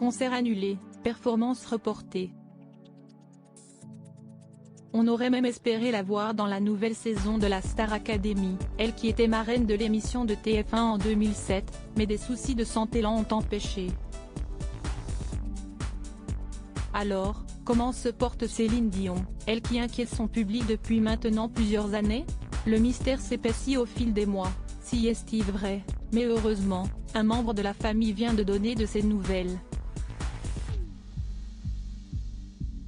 Concert annulé, performance reportée. On aurait même espéré la voir dans la nouvelle saison de la Star Academy, elle qui était marraine de l'émission de TF1 en 2007, mais des soucis de santé l'ont empêché. Alors, comment se porte Céline Dion, elle qui inquiète son public depuis maintenant plusieurs années? Le mystère s'épaissit au fil des mois, si est-il vrai, mais heureusement, un membre de la famille vient de donner de ses nouvelles.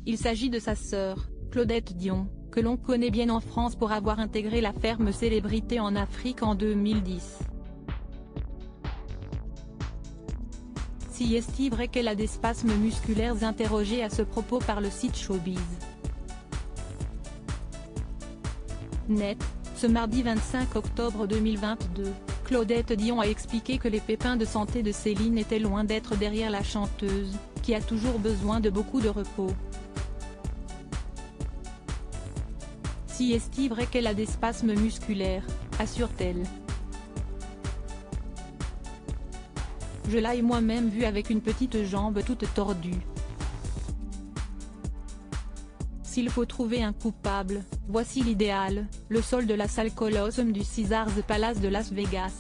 Il s'agit de sa sœur, Claudette Dion, que l'on connaît bien en France pour avoir intégré la ferme Célébrité en Afrique en 2010. Si est-il vrai qu'elle a des spasmes musculaires interrogés à ce propos par le site Showbiz. Net, ce mardi 25 octobre 2022, Claudette Dion a expliqué que les pépins de santé de Céline étaient loin d'être derrière la chanteuse, qui a toujours besoin de beaucoup de repos. Si est-il vrai qu'elle a des spasmes musculaires, assure-t-elle. Je l'ai moi-même vue avec une petite jambe toute tordue. S'il faut trouver un coupable, voici l'idéal, le sol de la salle Colosseum du Caesars Palace de Las Vegas.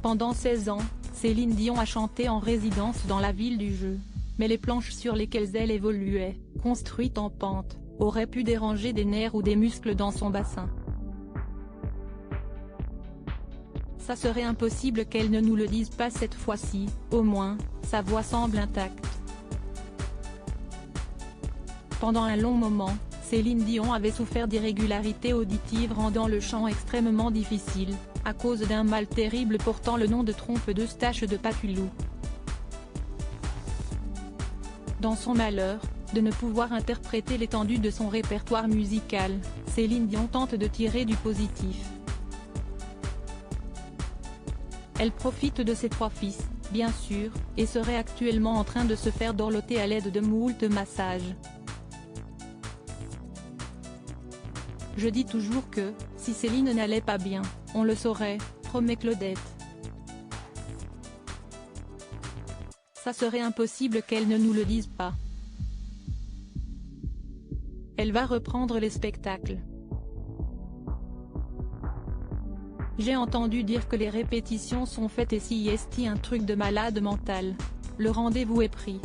Pendant 16 ans, Céline Dion a chanté en résidence dans la ville du jeu. Mais les planches sur lesquelles elle évoluait, construites en pente, auraient pu déranger des nerfs ou des muscles dans son bassin. Ça serait impossible qu'elle ne nous le dise pas cette fois-ci, au moins, sa voix semble intacte. Pendant un long moment, Céline Dion avait souffert d'irrégularités auditives rendant le chant extrêmement difficile, à cause d'un mal terrible portant le nom de trompe d'Eustache de Paculo. Dans son malheur, de ne pouvoir interpréter l'étendue de son répertoire musical, Céline Dion tente de tirer du positif. Elle profite de ses 3 fils, bien sûr, et serait actuellement en train de se faire dorloter à l'aide de moult massages. Je dis toujours que, si Céline n'allait pas bien, on le saurait, promet Claudette. Ça serait impossible qu'elle ne nous le dise pas. Elle va reprendre les spectacles. J'ai entendu dire que les répétitions sont faites et si est un truc de malade mental. Le rendez-vous est pris.